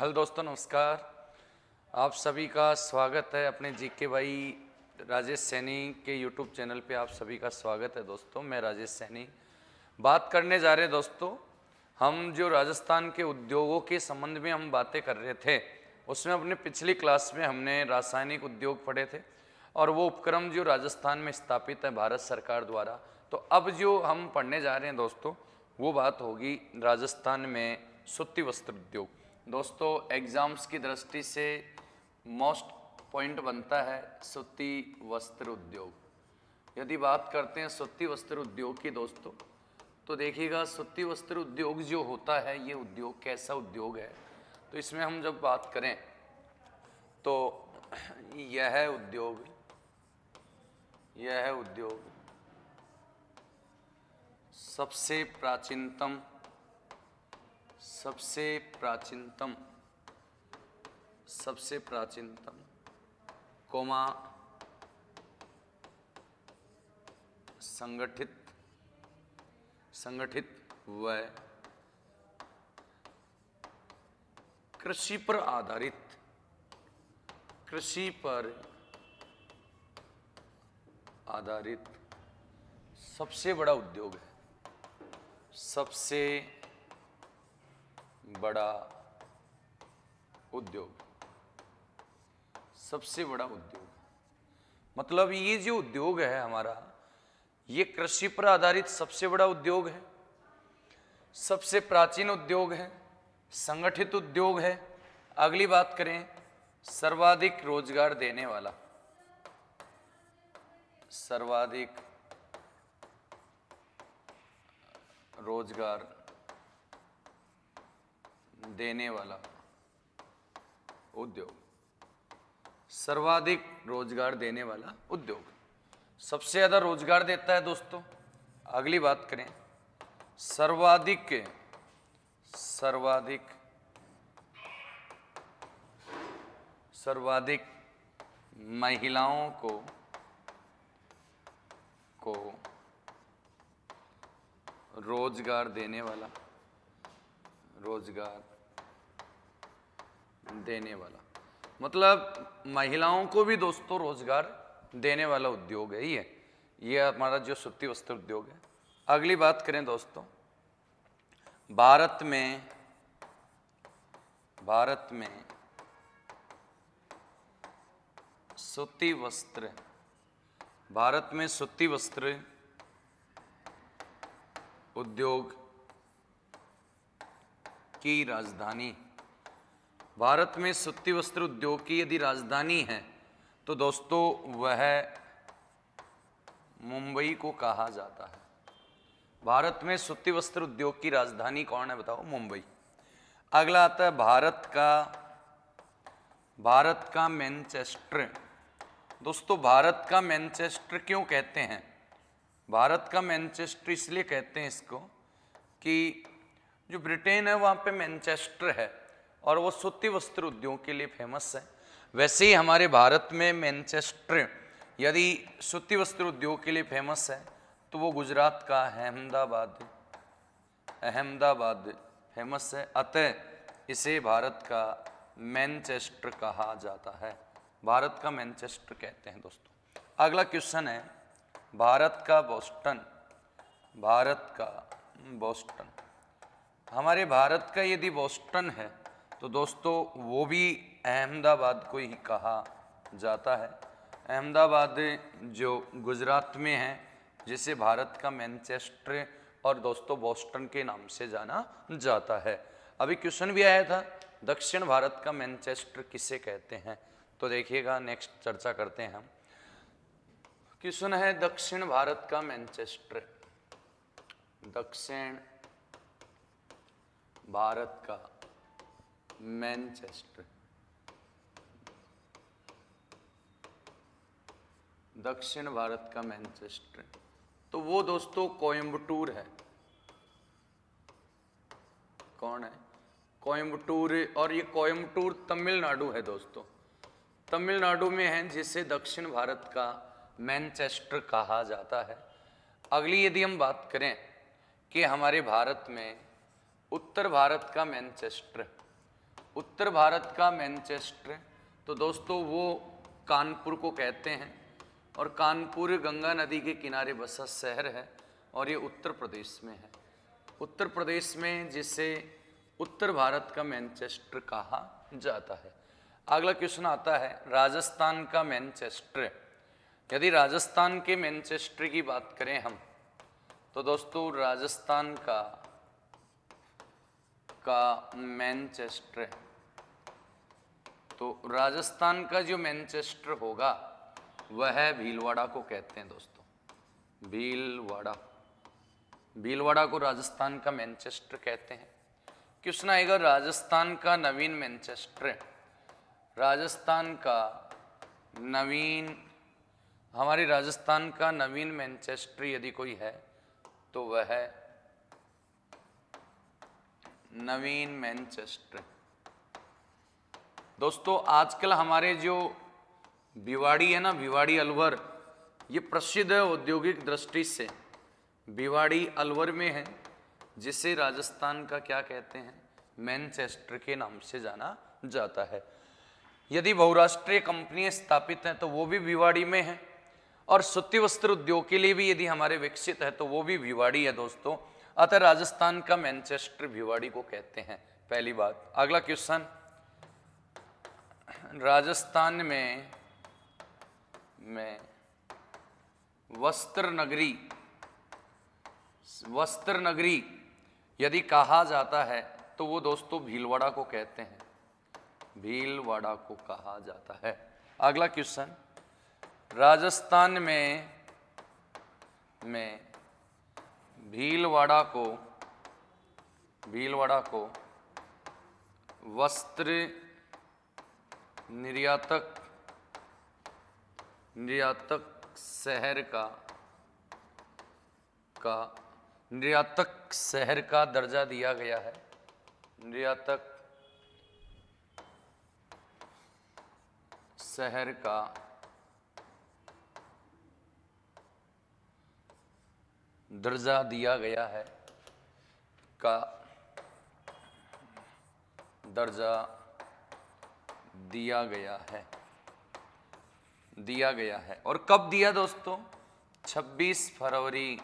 Hello दोस्तों, नमस्कार। आप सभी का स्वागत है अपने जीके भाई राजेश सैनी के यूट्यूब चैनल पे। आप सभी का स्वागत है दोस्तों। मैं राजेश सैनी बात करने जा रहे हैं दोस्तों। हम जो राजस्थान के उद्योगों के संबंध में हम बातें कर रहे थे, उसमें अपने पिछली क्लास में हमने रासायनिक उद्योग पढ़े थे और वो उपक्रम जो राजस्थान में स्थापित है भारत सरकार द्वारा। तो अब जो हम पढ़ने जा रहे हैं दोस्तों, वो बात होगी राजस्थान में सूती वस्त्र उद्योग। दोस्तों, एग्जाम्स की दृष्टि से मोस्ट पॉइंट बनता है सूती वस्त्र उद्योग। यदि बात करते हैं सूती वस्त्र उद्योग की दोस्तों, तो देखिएगा सूती वस्त्र उद्योग जो होता है, ये उद्योग कैसा उद्योग है। तो इसमें हम जब बात करें तो यह उद्योग सबसे प्राचीनतम कोमा संगठित व कृषि पर आधारित सबसे बड़ा उद्योग है। सबसे बड़ा उद्योग मतलब ये जो उद्योग है हमारा, ये कृषि पर आधारित सबसे बड़ा उद्योग है, सबसे प्राचीन उद्योग है, संगठित उद्योग है। अगली बात करें, सर्वाधिक रोजगार देने वाला उद्योग। सर्वाधिक रोजगार देने वाला उद्योग सबसे ज्यादा रोजगार देता है दोस्तों। अगली बात करें, सर्वाधिक महिलाओं को रोजगार देने वाला मतलब महिलाओं को भी दोस्तों रोजगार देने वाला उद्योग है ये हमारा जो सूती वस्त्र उद्योग है। अगली बात करें दोस्तों, भारत में सूती वस्त्र उद्योग की राजधानी, भारत में सूती वस्त्र उद्योग की यदि राजधानी है तो दोस्तों वह मुंबई को कहा जाता है। भारत में सूती वस्त्र उद्योग की राजधानी कौन है बताओ? मुंबई। अगला आता है भारत का मैनचेस्टर। दोस्तों, भारत का मैनचेस्टर क्यों कहते हैं? भारत का मैनचेस्टर इसलिए कहते हैं इसको कि जो ब्रिटेन है वहाँ पे मैनचेस्टर है और वो सूती वस्त्र उद्योग के लिए फेमस है। वैसे ही हमारे भारत में मैनचेस्टर यदि सूती वस्त्र उद्योग के लिए फेमस है तो वो गुजरात का अहमदाबाद फेमस है। अतः इसे भारत का मैनचेस्टर कहा जाता है। भारत का मैनचेस्टर कहते हैं दोस्तों। अगला क्वेश्चन है, भारत का बोस्टन। हमारे भारत का यदि बोस्टन है तो दोस्तों वो भी अहमदाबाद को ही कहा जाता है। अहमदाबाद जो गुजरात में है, जिसे भारत का मैनचेस्टर और दोस्तों बोस्टन के नाम से जाना जाता है। अभी क्वेश्चन भी आया था, दक्षिण भारत का मैनचेस्टर किसे कहते हैं? तो देखिएगा, नेक्स्ट चर्चा करते हैं हम। क्वेश्चन है, दक्षिण भारत का मैनचेस्टर। दक्षिण भारत का मैनचेस्टर, दक्षिण भारत का मैनचेस्टर तो वो दोस्तों कोयम्बटूर है। कौन है? कोयम्बटूर। और ये कोयम्बटूर तमिलनाडु है दोस्तों, तमिलनाडु में है, जिसे दक्षिण भारत का मैनचेस्टर कहा जाता है। अगली यदि हम बात करें कि हमारे भारत में उत्तर भारत का मैनचेस्टर, उत्तर भारत का मैनचेस्टर, तो दोस्तों वो कानपुर को कहते हैं, और कानपुर गंगा नदी के किनारे बसा शहर है और ये उत्तर प्रदेश में है। उत्तर प्रदेश में जिसे उत्तर भारत का मैनचेस्टर कहा जाता है। अगला क्वेश्चन आता है राजस्थान का मैनचेस्टर। यदि राजस्थान के मैनचेस्टर की बात करें हम, तो दोस्तों राजस्थान का मैनचेस्टर, तो राजस्थान का जो मैनचेस्टर होगा वह भीलवाड़ा को कहते हैं दोस्तों। भीलवाड़ा को राजस्थान का मैनचेस्टर कहते हैं। क्वेश्चन आएगा राजस्थान का नवीन मैनचेस्टर। राजस्थान का नवीन, हमारे राजस्थान का नवीन मैनचेस्टर यदि कोई है तो वह है नवीन मैनचेस्टर। दोस्तों आजकल हमारे जो भिवाड़ी है ना, भिवाड़ी अलवर, ये प्रसिद्ध है औद्योगिक दृष्टि से। भिवाड़ी अलवर में है, जिसे राजस्थान का क्या कहते हैं, मैनचेस्टर के नाम से जाना जाता है। यदि बहुराष्ट्रीय कंपनियां स्थापित हैं तो वो भी भिवाड़ी में है, और सूती वस्त्र उद्योग के लिए भी यदि हमारे विकसित है तो वो भी भिवाड़ी है दोस्तों। अतः राजस्थान का मैनचेस्टर भिवाड़ी को कहते हैं, पहली बात। अगला क्वेश्चन, राजस्थान में वस्त्र नगरी यदि कहा जाता है तो वो दोस्तों भीलवाड़ा को कहते हैं, भीलवाड़ा को कहा जाता है। अगला क्वेश्चन, राजस्थान में भीलवाड़ा को वस्त्र निर्यातक शहर का दर्जा दिया गया है। निर्यातक शहर का दर्जा दिया गया है, का दर्जा दिया गया है। और कब दिया दोस्तों? 26 फरवरी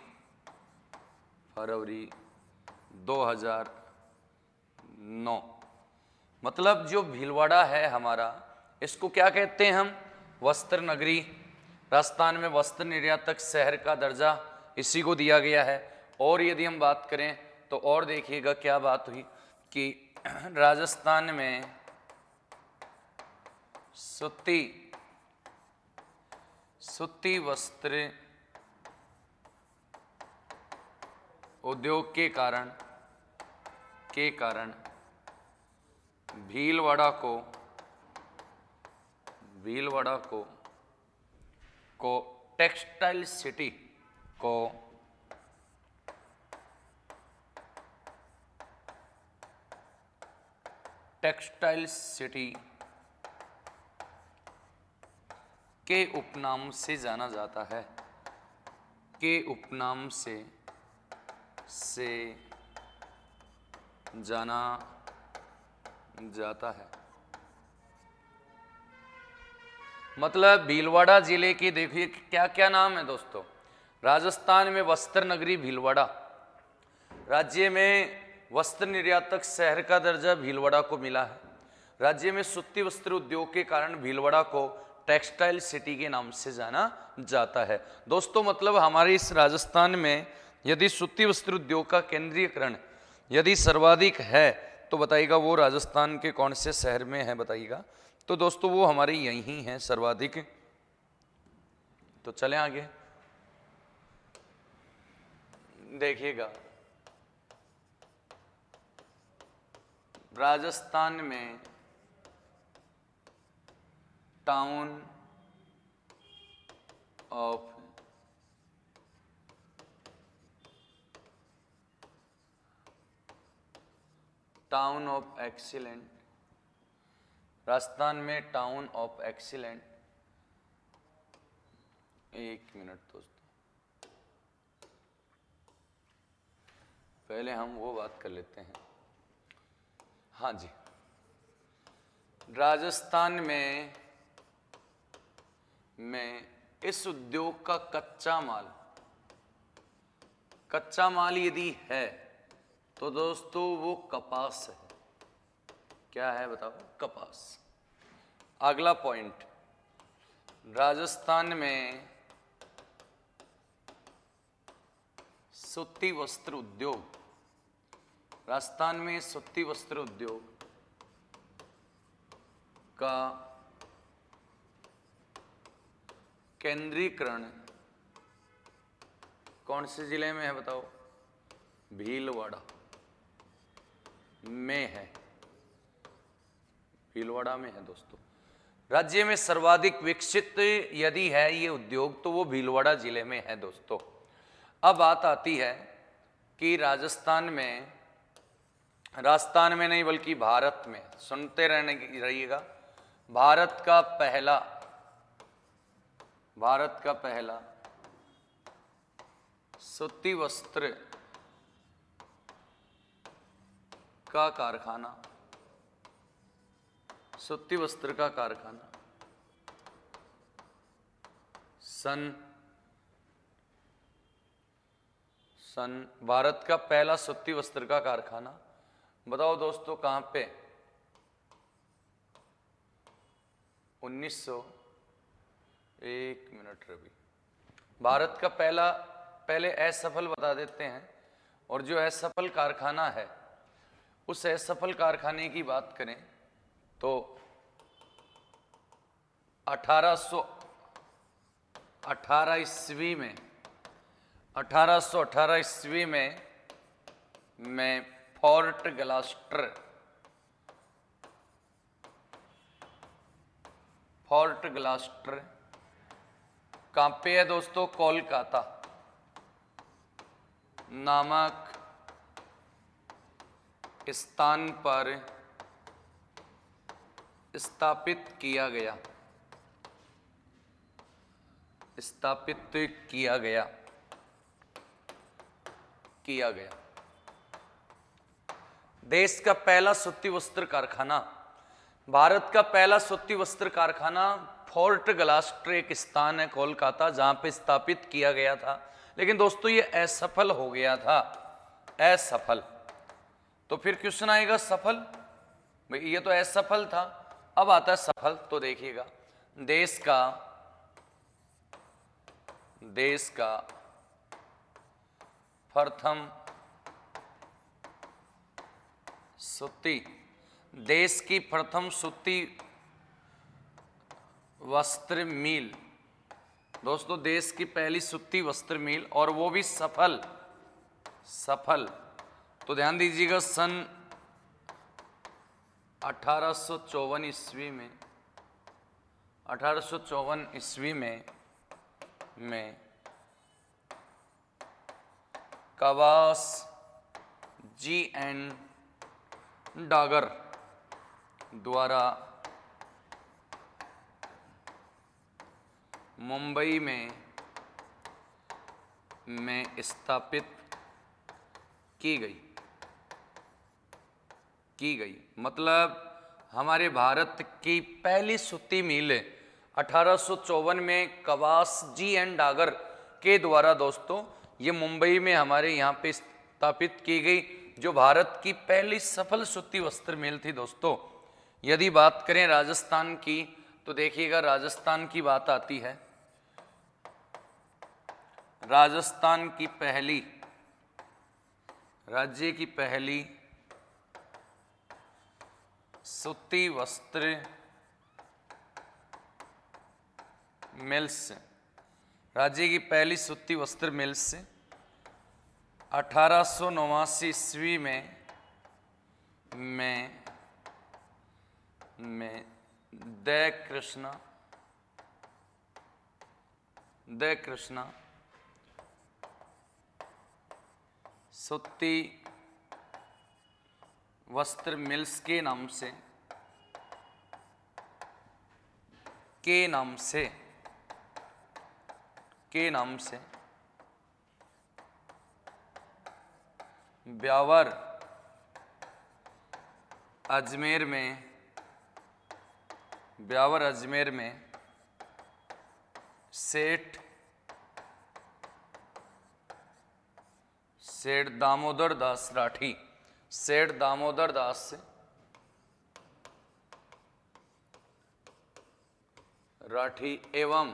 2009। मतलब जो भीलवाड़ा है हमारा, इसको क्या कहते हैं हम? वस्त्र नगरी। राजस्थान में वस्त्र निर्यातक शहर का दर्जा इसी को दिया गया है। और यदि हम बात करें तो और देखिएगा क्या बात हुई कि राजस्थान में सूती वस्त्र उद्योग के कारण भीलवाड़ा को टेक्सटाइल सिटी के उपनाम से जाना जाता है, जाना जाता है। मतलब भीलवाड़ा जिले की देखिए क्या क्या नाम है दोस्तों। राजस्थान में वस्त्र नगरी भीलवाड़ा, राज्य में वस्त्र निर्यातक शहर का दर्जा भीलवाड़ा को मिला है। राज्य में सूती वस्त्र उद्योग के कारण भीलवाड़ा को टेक्सटाइल सिटी के नाम से जाना जाता है। दोस्तों मतलब हमारे इस राजस्थान में यदि सूती वस्त्र उद्योग का केंद्रीयकरण यदि सर्वाधिक है तो बताइएगा वो राजस्थान के कौन से शहर में है बताइएगा। तो दोस्तों वो हमारे यहीं हैं सर्वाधिक। तो चलें आगे देखिएगा। राजस्थान में टाउन ऑफ एक्सीलेंट, राजस्थान में टाउन ऑफ एक्सीलेंट। एक मिनट दोस्तों, पहले हम वो बात कर लेते हैं। हाँ जी, राजस्थान में इस उद्योग का कच्चा माल यदि है तो दोस्तों वो कपास है। क्या है बताओ? कपास। अगला पॉइंट, राजस्थान में सूती वस्त्र उद्योग, राजस्थान में सूती वस्त्र उद्योग का केंद्रीकरण कौन से जिले में है बताओ? भीलवाड़ा में है, भीलवाड़ा में है दोस्तों। राज्य में सर्वाधिक विकसित यदि है ये उद्योग तो वो भीलवाड़ा जिले में है दोस्तों। अब बात आती है कि राजस्थान में नहीं बल्कि भारत में, सुनते रहिएगा, भारत का पहला सूती वस्त्र का कारखाना भारत का पहला सूती वस्त्र का कारखाना बताओ दोस्तों कहां पे? 1 मिनट रवि। भारत का पहले असफल बता देते हैं, और जो असफल कारखाना है उस असफल कारखाने की बात करें तो 1818 ईस्वी में फोर्ट ग्लास्टर कहां पे है दोस्तों? कोलकाता नामक स्थान पर स्थापित किया गया। देश का पहला सूती वस्त्र कारखाना, भारत का पहला सूती वस्त्र कारखाना फोर्ट ग्लास्टर एक स्थान है कोलकाता जहां पे स्थापित किया गया था। लेकिन दोस्तों ये असफल हो गया था, असफल। तो फिर क्वेश्चन आएगा सफल, भाई ये तो असफल था, अब आता है सफल। तो देखिएगा, देश का प्रथम सूती वस्त्र मिल, दोस्तों देश की पहली सूती वस्त्र मिल, और वो भी सफल। तो ध्यान दीजिएगा, सन 1854 ईस्वी में कवास जी एंड डागर द्वारा मुंबई में स्थापित की गई। मतलब हमारे भारत की पहली सूती मिल 1854 में कवास जी एंड डागर के द्वारा दोस्तों ये मुंबई में हमारे यहाँ पे स्थापित की गई, जो भारत की पहली सफल सूती वस्त्र मिल थी दोस्तों। यदि बात करें राजस्थान की तो देखिएगा, राजस्थान की बात आती है, राजस्थान की राज्य की पहली सूती वस्त्र मिल्स, राज्य की पहली सूती वस्त्र मिल्स 1889 ईस्वी में द कृष्णा सूती वस्त्र मिल्स के नाम से ब्यावर अजमेर में ब्यावर अजमेर में सेठ दामोदर दास राठी, सेठ दामोदर दास राठी एवं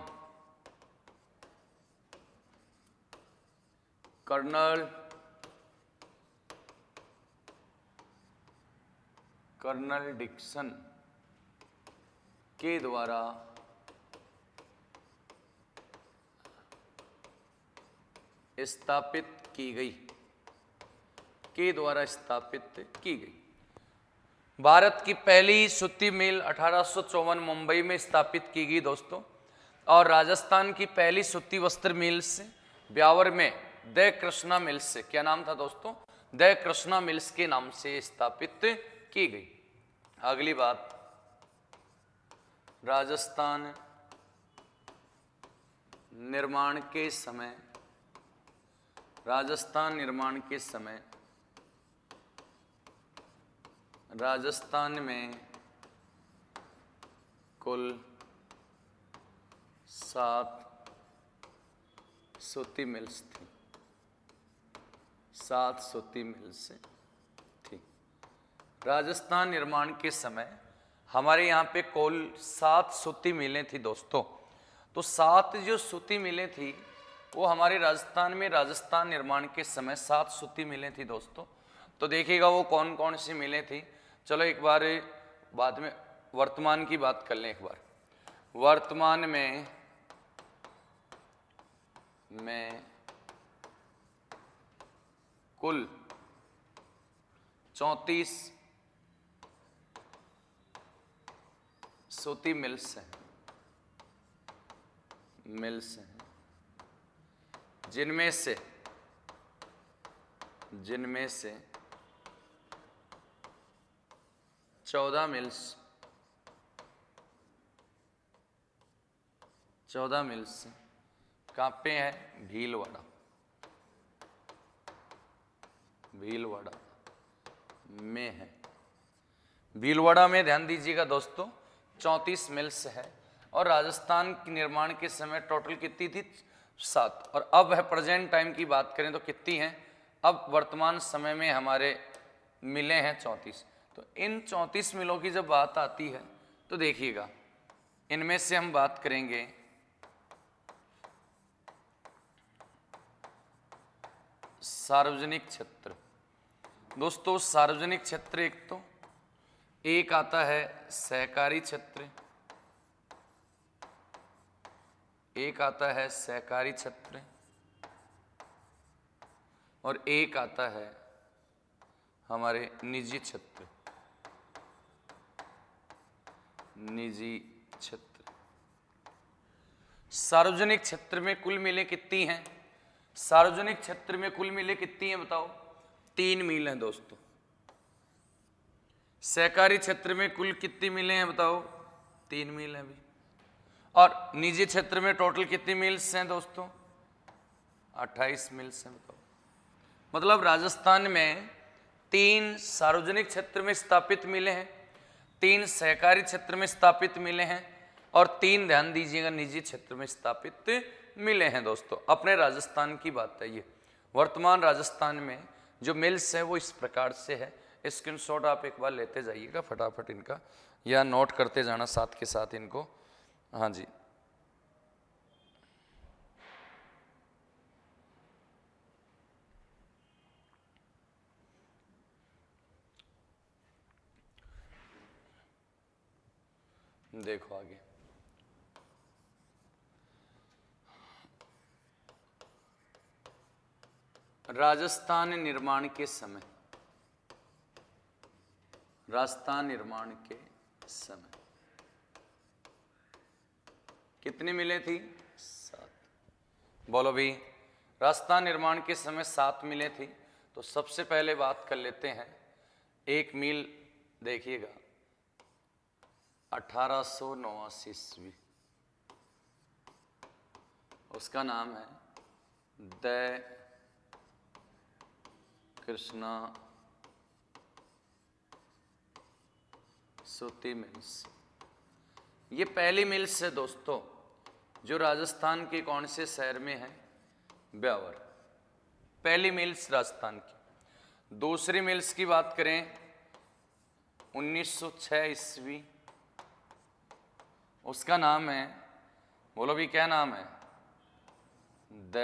कर्नल डिक्सन के द्वारा स्थापित की गई। भारत की पहली सूती मिल 1854 मुंबई में स्थापित की गई दोस्तों, और राजस्थान की पहली सूती वस्त्र मिल से ब्यावर में द कृष्णा मिल्स से, क्या नाम था दोस्तों, द कृष्णा मिल्स के नाम से स्थापित की गई। अगली बात, राजस्थान निर्माण के समय राजस्थान में कुल 7 सूती मिल्स थी, 7 सूती मिल्स थी। राजस्थान निर्माण के समय हमारे यहाँ पे कुल 7 सूती मिलें थी दोस्तों। तो 7 जो सूती मिलें थी वो हमारे राजस्थान में राजस्थान निर्माण के समय 7 सूती मिलें थी दोस्तों। तो देखिएगा वो कौन कौन सी मिलें थी। चलो एक बार बाद में वर्तमान की बात कर लें। एक बार वर्तमान में कुल 34 सूती मिल्स हैं, जिनमें से 14 मिल्स कहाँ पे है, भीलवाड़ा में है। भीलवाड़ा में ध्यान दीजिएगा दोस्तों 34 मिल्स है, और राजस्थान के निर्माण के समय टोटल कितनी थी, 7। और अब है प्रेजेंट टाइम की बात करें तो कितनी हैं, अब वर्तमान समय में हमारे मिलें हैं 34। तो इन 34 मिलों की जब बात आती है तो देखिएगा इनमें से हम बात करेंगे सार्वजनिक क्षेत्र। दोस्तों सार्वजनिक क्षेत्र एक आता है सहकारी क्षेत्र, और एक आता है हमारे निजी क्षेत्र। सार्वजनिक क्षेत्र में कुल मिलें कितनी हैं, सार्वजनिक क्षेत्र में कुल मिलें कितनी हैं बताओ, 3 मिल हैं दोस्तों। सहकारी क्षेत्र में कुल कितनी मिलें हैं बताओ, 3 मिल हैं भी। और निजी क्षेत्र में टोटल कितनी मिल्स हैं दोस्तों, 28 मिल्स हैं बताओ। मतलब राजस्थान में 3 सार्वजनिक क्षेत्र में स्थापित मिले हैं, 3 सहकारी क्षेत्र में स्थापित मिले हैं, और 3 ध्यान दीजिएगा निजी क्षेत्र में स्थापित मिले हैं दोस्तों। अपने राजस्थान की बात है ये। वर्तमान राजस्थान में जो मिल्स है वो इस प्रकार से है। स्क्रीनशॉट आप एक बार लेते जाइएगा फटाफट इनका, या नोट करते जाना साथ के साथ इनको। हाँ जी, देखो आगे, राजस्थान निर्माण के समय कितनी मिले थी, 7। बोलो भाई, राजस्थान निर्माण के समय 7 मिले थी। तो सबसे पहले बात कर लेते हैं, एक मील देखिएगा 1889 ईस्वी, उसका नाम है द कृष्णा सूती मिल्स। ये पहली मिल्स है दोस्तों जो राजस्थान के कौन से शहर में है, ब्यावर। पहली मिल्स राजस्थान की। दूसरी मिल्स की बात करें 1906 ईस्वी, उसका नाम है, बोलो भी क्या नाम है, द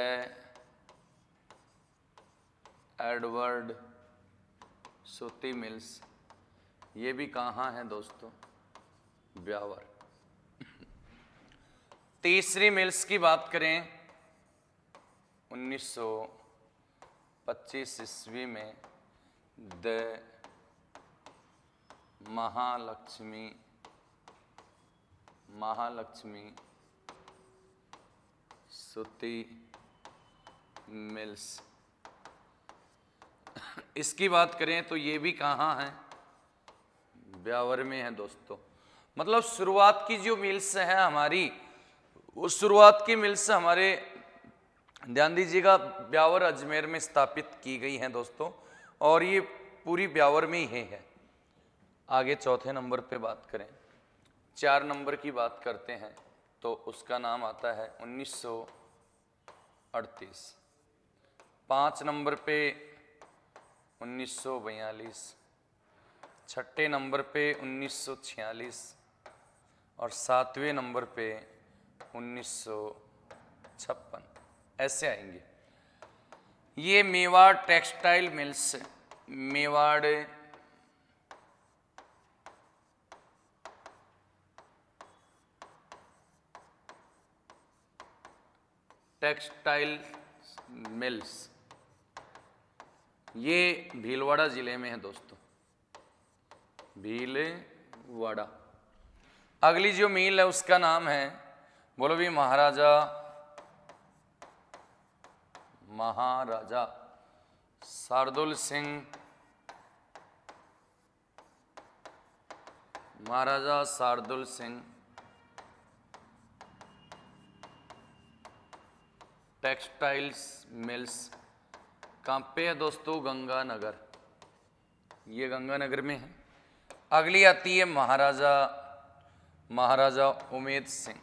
एडवर्ड सूती मिल्स। ये भी कहाँ है दोस्तों, ब्यावर। तीसरी मिल्स की बात करें 1925 ईस्वी में, द महालक्ष्मी सूती मिल्स। इसकी बात करें तो ये भी कहाँ है, ब्यावर में है दोस्तों। मतलब शुरुआत की जो मिल्स है हमारी, उस शुरुआत की मिल्स हमारे, ध्यान दीजिएगा, ब्यावर अजमेर में स्थापित की गई हैं दोस्तों, और ये पूरी ब्यावर में ही है। आगे चौथे नंबर पे बात करें, 4 नंबर की बात करते हैं तो उसका नाम आता है 1938। 5 नंबर पे 1942, छठे नंबर पे 1946 और 7वें नंबर पे 1956, ऐसे आएंगे। ये Mewar textile mills, Mewar textile mills, ये भीलवाड़ा जिले में है दोस्तों, भीलवाड़ा। अगली जो मिल है उसका नाम है, बोलो भी, महाराजा शार्दुल सिंह, महाराजा शार्दुल सिंह टेक्सटाइल्स मिल्स। कहाँ पे है दोस्तों, गंगानगर। ये गंगानगर में है। अगली आती है महाराजा उमेद सिंह,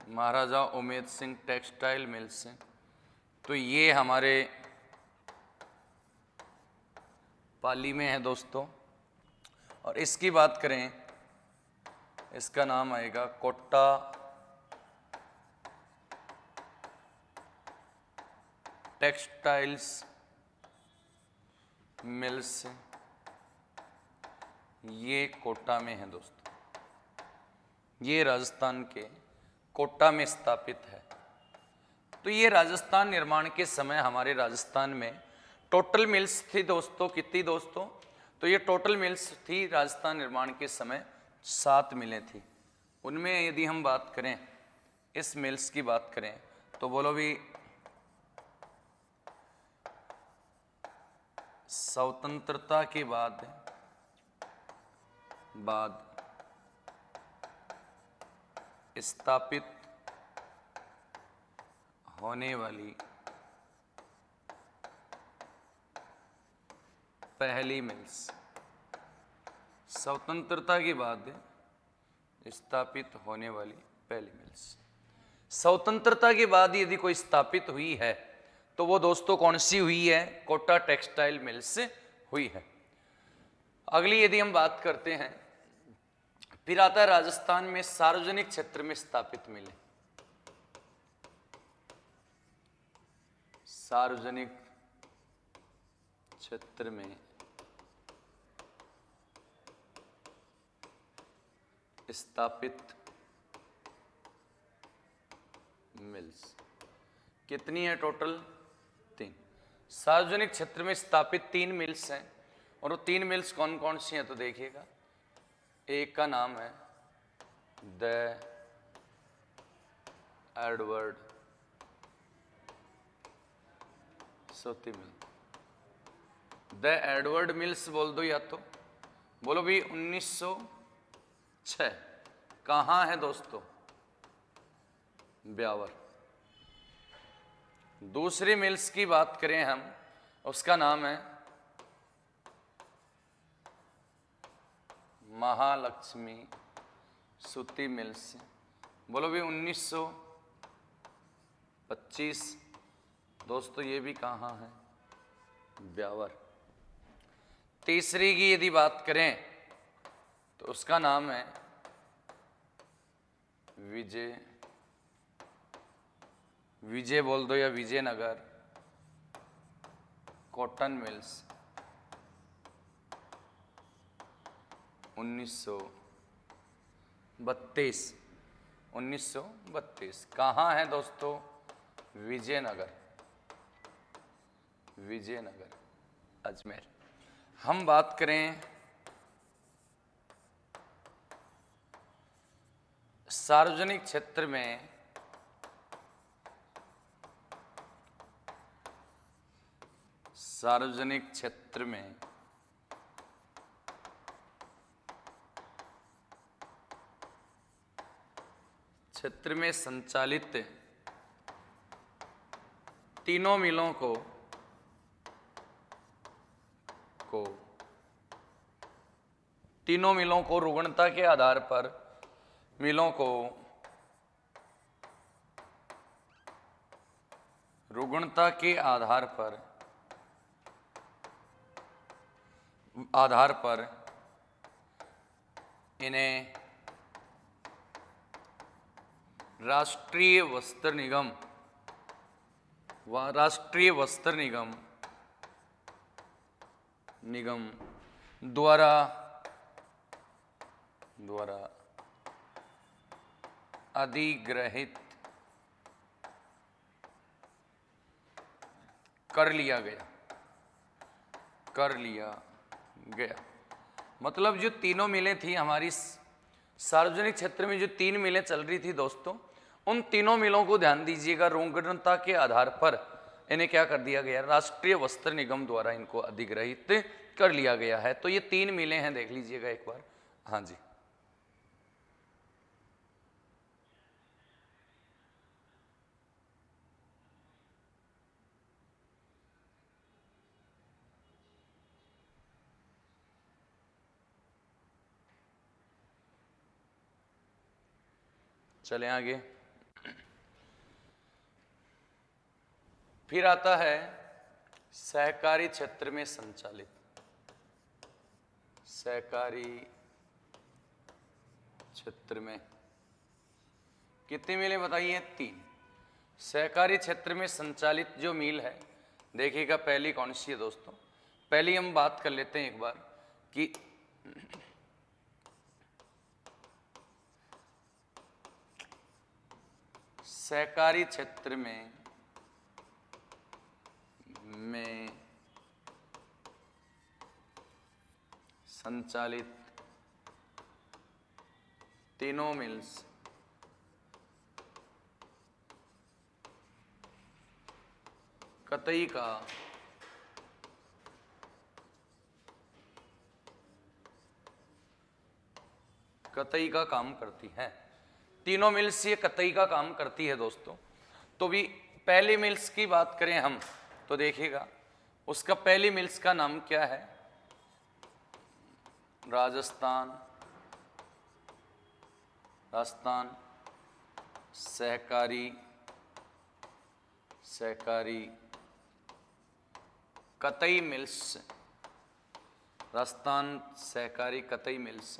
महाराजा उमेद सिंह टेक्सटाइल मिल्स हैं। तो ये हमारे पाली में है दोस्तों। और इसकी बात करें, इसका नाम आएगा कोटा टेक्सटाइल्स मिल्स। ये कोटा में है दोस्तों, ये राजस्थान के कोटा में स्थापित है। तो ये राजस्थान निर्माण के समय हमारे राजस्थान में टोटल मिल्स थी दोस्तों, कितनी दोस्तों, तो ये टोटल मिल्स थी राजस्थान निर्माण के समय 7 मिलें थी। उनमें यदि हम बात करें, इस मिल्स की बात करें तो बोलो भी, स्वतंत्रता के बाद स्थापित होने वाली पहली मिल्स। स्वतंत्रता के बाद स्थापित होने वाली पहली मिल्स। स्वतंत्रता के बाद यदि कोई स्थापित हुई है तो वो दोस्तों कौन सी हुई है, कोटा टेक्सटाइल मिल्स हुई है। अगली यदि हम बात करते हैं, फिर आता है राजस्थान में सार्वजनिक क्षेत्र में स्थापित मिलें। सार्वजनिक क्षेत्र में स्थापित मिल्स कितनी है, टोटल 3। सार्वजनिक क्षेत्र में स्थापित 3 मिल्स हैं। और वो 3 मिल्स कौन कौन सी हैं तो देखिएगा। एक का नाम है द एडवर्ड सूती मिल। द एडवर्ड मिल्स बोल दो, या तो बोलो भी 1906। कहाँ है दोस्तों, ब्यावर। दूसरी मिल्स की बात करें हम, उसका नाम है महालक्ष्मी सूती मिल्स। बोलो भी 1925। दोस्तों ये भी कहाँ है? ब्यावर। तीसरी की यदि बात करें तो उसका नाम है विजय बोल दो या विजयनगर कॉटन मिल्स 1932। कहाँ है दोस्तों? विजयनगर अजमेर। हम बात करें सार्वजनिक क्षेत्र में संचालित तीनों मिलों को रुग्णता के आधार पर इन्हें राष्ट्रीय वस्त्र निगम द्वारा अधिग्रहित कर लिया गया। मतलब जो तीनों मिलें थी हमारी सार्वजनिक क्षेत्र में, जो 3 मिलें चल रही थी दोस्तों, उन तीनों मिलों को ध्यान दीजिएगा, रुग्णता के आधार पर इन्हें क्या कर दिया गया? राष्ट्रीय वस्त्र निगम द्वारा इनको अधिग्रहित कर लिया गया है। तो ये 3 मिलें हैं, देख लीजिएगा एक बार। हाँ जी, चलें आगे। फिर आता है सहकारी क्षेत्र में संचालित। सहकारी क्षेत्र में कितनी मिलें बताइए? 3। सहकारी क्षेत्र में संचालित जो मिल है, देखिएगा पहली कौन सी है दोस्तों? पहली हम बात कर लेते हैं एक बार कि सहकारी क्षेत्र में संचालित तीनों मिल्स कतई का काम करती है। तीनों मिल्स ये कतई का काम करती है दोस्तों। तो भी पहली मिल्स की बात करें हम तो देखिएगा उसका पहली मिल्स का नाम क्या है? राजस्थान सहकारी कतई मिल्स। राजस्थान सहकारी कतई मिल्स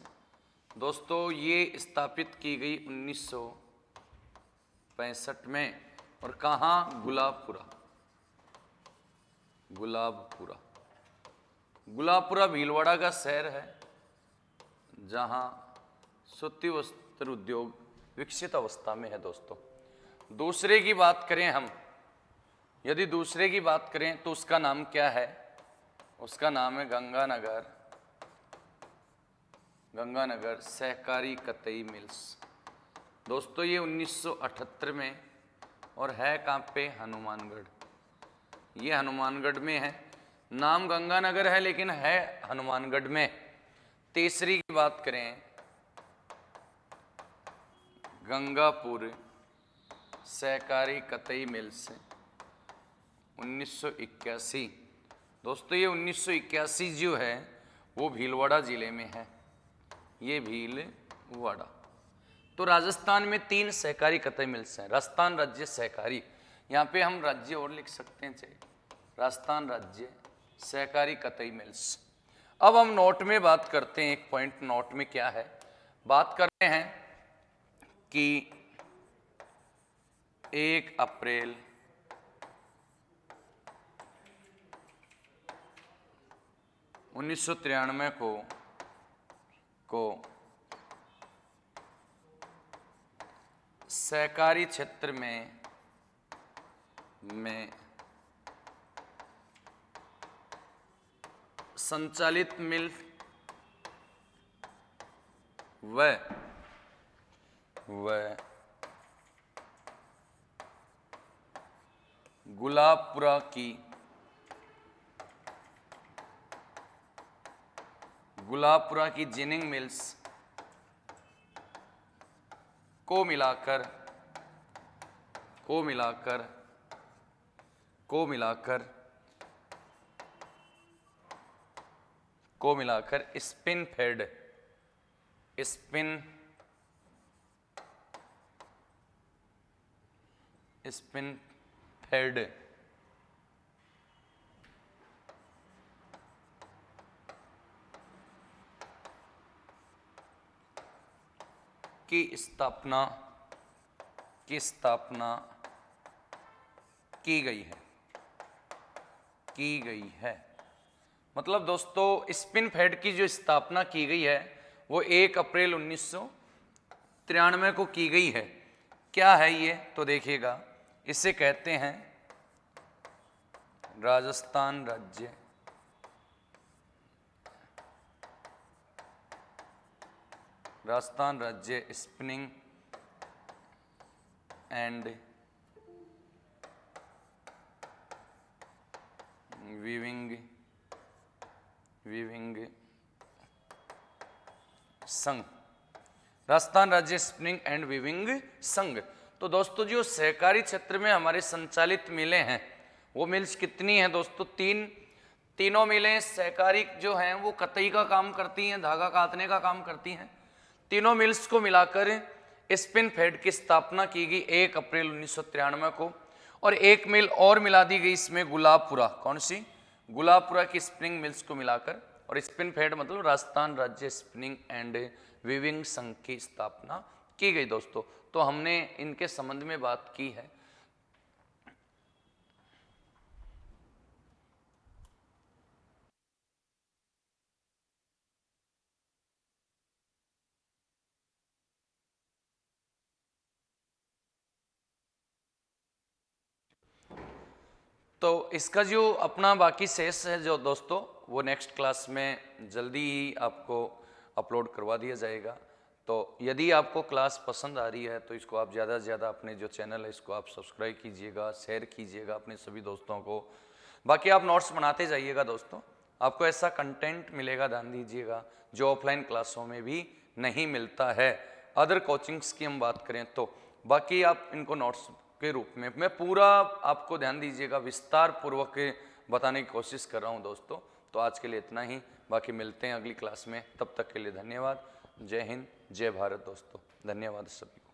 दोस्तों ये स्थापित की गई 1965 में। और कहाँ? गुलाबपुरा भीलवाड़ा का शहर है, जहाँ सूती वस्त्र उद्योग विकसित अवस्था में है दोस्तों। दूसरे की बात करें हम, यदि दूसरे की बात करें तो उसका नाम क्या है? उसका नाम है गंगानगर सहकारी कतई मिल्स। दोस्तों ये 1978 में, और है कहाँ पे? हनुमानगढ़। ये हनुमानगढ़ में है। नाम गंगानगर है लेकिन है हनुमानगढ़ में। तीसरी की बात करें, गंगापुर सहकारी कतई मिल्स 1981। दोस्तों ये 1981 जो है वो भीलवाड़ा जिले में है, ये भीलवाड़ा। तो राजस्थान में 3 सहकारी कतई मिल्स हैं। राजस्थान राज्य सहकारी, यहाँ पे हम राज्य और लिख सकते हैं, चाहिए राजस्थान राज्य सहकारी कतई मिल्स। अब हम नोट में बात करते हैं, एक पॉइंट नोट में क्या है, बात कर रहे हैं कि 1 अप्रैल 1993 को सहकारी क्षेत्र में संचालित मिल व गुलाबपुरा की जिनिंग मिल्स को मिलाकर स्पिन फेड की स्थापना की गई है। मतलब दोस्तों स्पिन फेड की जो स्थापना की गई है वो 1 अप्रैल 1993 को की गई है। क्या है ये तो देखिएगा, इसे कहते हैं राजस्थान राज्य स्पिनिंग एंड वीविंग संघ, राजस्थान राज्य स्पिनिंग एंड वीविंग संघ। तो दोस्तों जो सहकारी क्षेत्र में हमारे संचालित मिलें हैं वो मिल्स कितनी हैं दोस्तों, तीनों मिलें सहकारी जो हैं वो कतई का काम करती हैं, धागा काटने का काम करती हैं। तीनों मिल्स को मिलाकर स्पिन फेड की स्थापना की गई 1 अप्रैल 1993 को। और एक मिल और मिला दी गई इसमें, गुलाबपुरा। कौन सी? गुलाबपुरा की स्पिनिंग मिल्स को मिलाकर, और स्पिन फेड मतलब राजस्थान राज्य स्पिनिंग एंड वीविंग संघ की स्थापना की गई दोस्तों। तो हमने इनके संबंध में बात की है। तो इसका जो अपना बाकी शेष है जो दोस्तों, वो नेक्स्ट क्लास में जल्दी ही आपको अपलोड करवा दिया जाएगा। तो यदि आपको क्लास पसंद आ रही है तो इसको आप ज़्यादा से ज़्यादा अपने जो चैनल है इसको आप सब्सक्राइब कीजिएगा, शेयर कीजिएगा अपने सभी दोस्तों को। बाकी आप नोट्स बनाते जाइएगा दोस्तों, आपको ऐसा कंटेंट मिलेगा, ध्यान दीजिएगा, जो ऑफलाइन क्लासों में भी नहीं मिलता है। अदर कोचिंग्स की हम बात करें तो बाकी आप इनको नोट्स के रूप में मैं पूरा आपको, ध्यान दीजिएगा, विस्तार पूर्वक बताने की कोशिश कर रहा हूं दोस्तों। तो आज के लिए इतना ही, बाकी मिलते हैं अगली क्लास में। तब तक के लिए धन्यवाद। जय हिंद, जय भारत दोस्तों, धन्यवाद सभी।